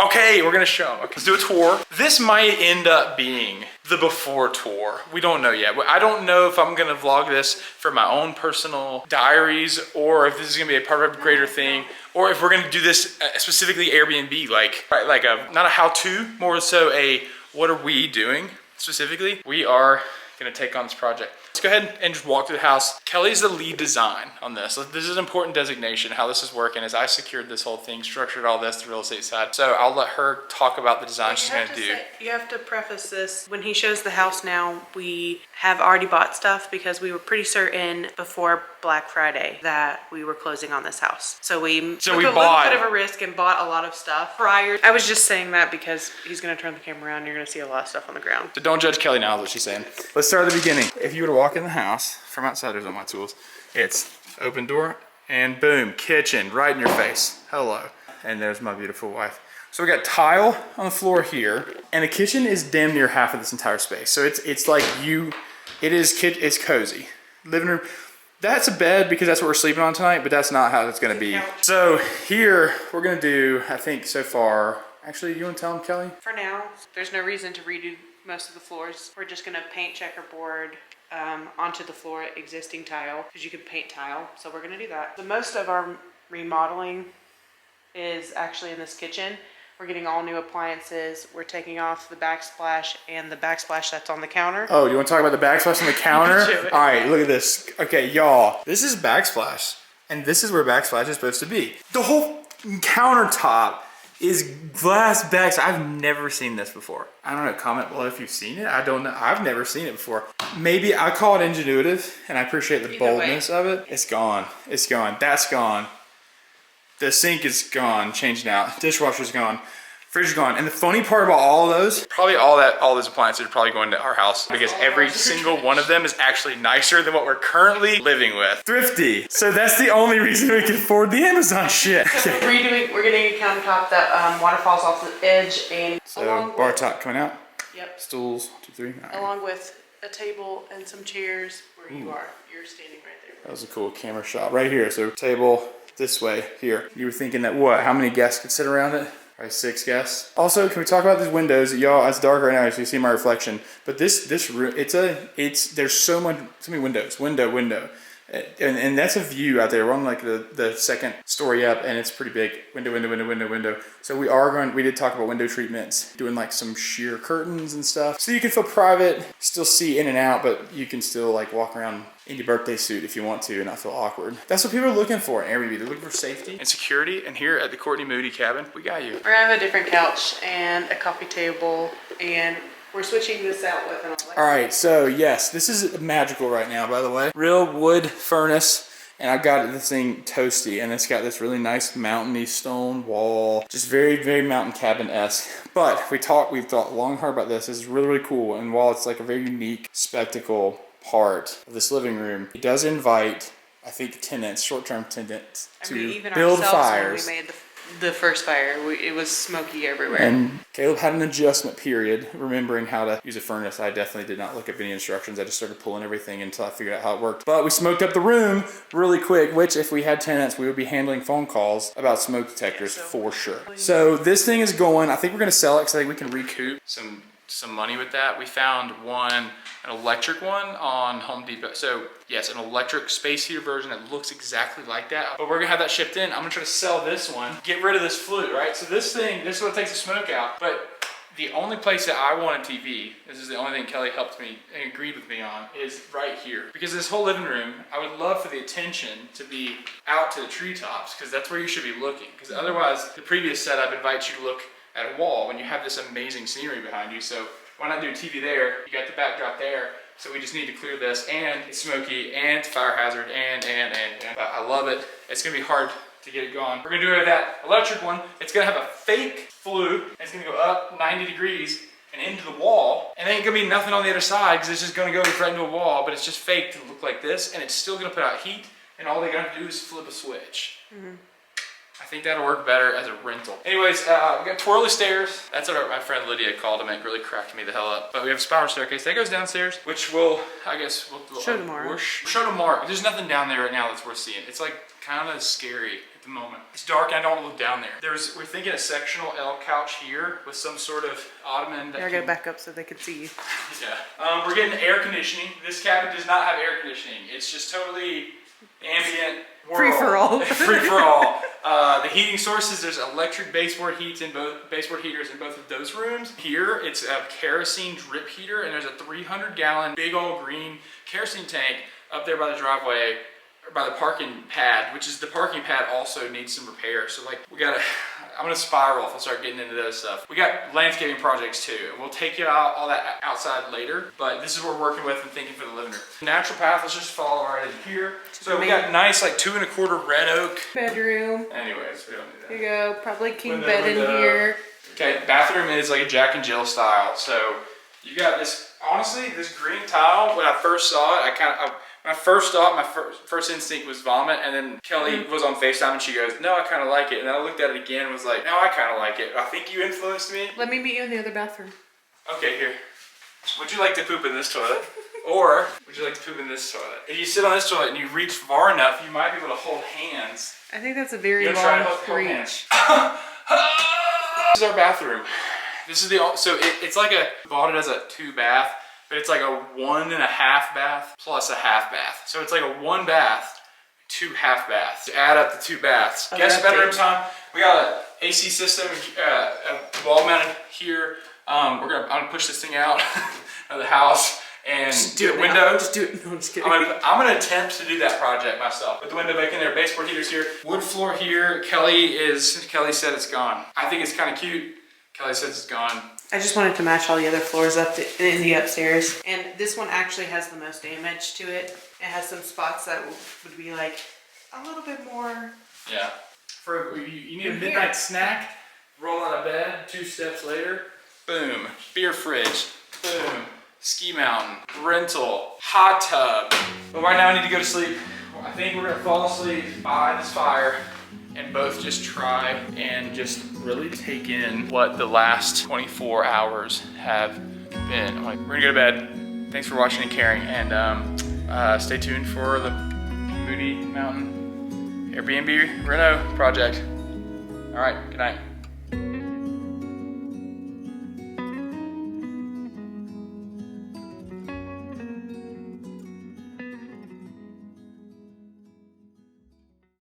Okay, we're gonna show them. Okay, let's do a tour. This might end up being the before tour. We don't know yet. I don't know if I'm gonna vlog this for my own personal diaries or if this is gonna be a part of a greater thing or if we're gonna do this specifically Airbnb, like not a how-to, more so a what are we doing specifically. We are gonna take on this project. Let's go ahead and just walk through the house. Kelly's the lead design on this. This is an important designation. How this is working is I secured this whole thing, structured all this, the real estate side. So I'll let her talk about the design she's gonna do. You have to preface this. When he shows the house now, we have already bought stuff because we were pretty certain before Black Friday that we were closing on this house. So we took a little bit of a risk and bought a lot of stuff prior. I was just saying that because he's gonna turn the camera around and you're gonna see a lot of stuff on the ground. So don't judge Kelly now, is what she's saying. Let's start at the beginning. If you were to walk in the house, from outside there's all my tools, it's open door and boom, kitchen right in your face. Hello. And there's my beautiful wife. So we got tile on the floor here, and the kitchen is damn near half of this entire space. So it's like it's cozy. Living room. That's a bed because that's what we're sleeping on tonight, but that's not how it's gonna be. So here we're gonna do, I think so far, actually, you wanna tell them, Kelly? For now, there's no reason to redo most of the floors. We're just gonna paint checkerboard onto the floor, existing tile, because you can paint tile. So we're gonna do that. The most of our remodeling is actually in this kitchen. We're getting all new appliances. We're taking off the backsplash and the backsplash that's on the counter. Oh, you want to talk about the backsplash on the counter? All right, look at this. Okay, y'all, this is backsplash, and this is where backsplash is supposed to be. The whole countertop is glass backs. I've never seen this before. I don't know, comment below if you've seen it. I don't know, I've never seen it before. Maybe I call it ingenuitive, and I appreciate the boldness of it. It's gone, it's gone, that's gone. The sink is gone, changed out. Dishwasher's gone. Fridge is gone. And the funny part about all of those, probably all those appliances are probably going to our house because every single one of them is actually nicer than what we're currently living with. Thrifty. So that's the only reason we can afford the Amazon shit. We're getting a countertop that waterfalls off the edge and so bar top coming out. Yep. Stools, 2, 3. Right. Along with a table and some chairs where you are. You're standing right there. That was a cool camera shot right here. So table this way here. You were thinking that what? How many guests could sit around it? Probably 6 guests. Also, can we talk about these windows? Y'all, it's dark right now, so you see my reflection. But this room, there's so many windows. Window. And that's a view out there. We're on like the second story up, and it's pretty big. Window. So we did talk about window treatments, doing like some sheer curtains and stuff. So you can feel private, still see in and out, but you can still like walk around in your birthday suit if you want to and not feel awkward. That's what people are looking for in Airbnb. They're looking for safety and security. And here at the Courtney Moody cabin, we got you. We're gonna have a different couch and a coffee table, and we're switching this out with an electric. All right, so yes, this is magical right now, by the way. Real wood furnace, and I got this thing toasty, and it's got this really nice mountainy stone wall, just very, very mountain cabin-esque. But we've thought long and hard about this. This is really, really cool, and while it's like a very unique spectacle part of this living room, it does invite, I think, tenants, short-term tenants, to build fires. When we made the first fire, it was smoky everywhere. And Caleb had an adjustment period, remembering how to use a furnace. I definitely did not look up any instructions. I just started pulling everything until I figured out how it worked. But we smoked up the room really quick, which if we had tenants, we would be handling phone calls about smoke detectors for sure. So this thing is going, I think we're gonna sell it because I think we can recoup some money with that. We found an electric one on Home Depot. So yes, an electric space heater version that looks exactly like that. But we're gonna have that shipped in. I'm gonna try to sell this one, get rid of this flue, right? So this is what takes the smoke out. But the only place that I want a TV, this is the only thing Kelly helped me and agreed with me on, is right here. Because this whole living room, I would love for the attention to be out to the treetops, because that's where you should be looking. Because otherwise, the previous setup invites you to look at a wall when you have this amazing scenery behind you. So why not do a TV there? You got the backdrop there. So we just need to clear this, and it's smoky, and it's fire hazard, and. But I love it. It's gonna be hard to get it going. We're gonna do it with that electric one. It's gonna have a fake flue. It's gonna go up 90 degrees and into the wall. And there ain't gonna be nothing on the other side because it's just gonna go right into a wall, but it's just fake to look like this, and it's still gonna put out heat, and all they gotta do is flip a switch. I think that'll work better as a rental. Anyways, we got twirly stairs. That's what my friend Lydia called them. It really cracked me the hell up. But we have a spiral staircase that goes downstairs, which we'll, I guess, we'll Show tomorrow. Show tomorrow. There's nothing down there right now that's worth seeing. It's like kind of scary at the moment. It's dark and I don't want to look down there. We're thinking a sectional L couch here with some sort of ottoman. I gotta back up so they could see you. Yeah. We're getting air conditioning. This cabin does not have air conditioning. It's just totally ambient. Free for all. Free for all. The heating sources, there's electric baseboard heaters in both of those rooms. Here, it's a kerosene drip heater, and there's a 300-gallon big old green kerosene tank up there by the driveway, or by the parking pad, which is the parking pad also needs some repair. So like I'm gonna spiral if I start getting into those stuff. We got landscaping projects too. We'll take you out all that outside later, but this is what we're working with and thinking for the living room. Natural path, let's just follow right in here. So we got nice like 2 1/4 red oak. Bedroom. Anyways, we don't need that. Here you go, probably king bed in here. Okay, bathroom is like a Jack and Jill style. So you got this, honestly, this green tile, when I first saw it, when I first saw it, my first instinct was vomit, and then Kelly was on FaceTime and she goes, no, I kind of like it. And then I looked at it again and was like, no, I kind of like it. I think you influenced me. Let me meet you in the other bathroom. Okay, here. Would you like to poop in this toilet? Or would you like to poop in this toilet? If you sit on this toilet and you reach far enough, you might be able to hold hands. I think that's a very You long try to hold reach. hands. This is our bathroom. This is so it's like bought it as a 2 bath, but it's like a 1 1/2 bath plus a half bath. So it's like a 1 bath, 2 half baths. To add up the 2 baths. Oh, Guest bedroom time. We got an AC system, a wall mounted here. I'm gonna push this thing out of the house and do a window. Just do it. No, I'm just kidding. I'm gonna attempt to do that project myself. Put the window back in there, baseboard heaters here, wood floor here. Kelly said it's gone. I think it's kind of cute. Kelly says it's gone. I just wanted to match all the other floors up in the upstairs. And this one actually has the most damage to it. It has some spots that would be like a little bit more. Yeah. You need a midnight snack, roll out of bed, 2 steps later, boom, beer fridge, boom, ski mountain, rental, hot tub. But right now I need to go to sleep. I think we're gonna fall asleep by this fire and both just try and just really take in what the last 24 hours have been. We're gonna go to bed. Thanks for watching and caring, and stay tuned for the Moody Mountain Airbnb Reno project. All right, good night.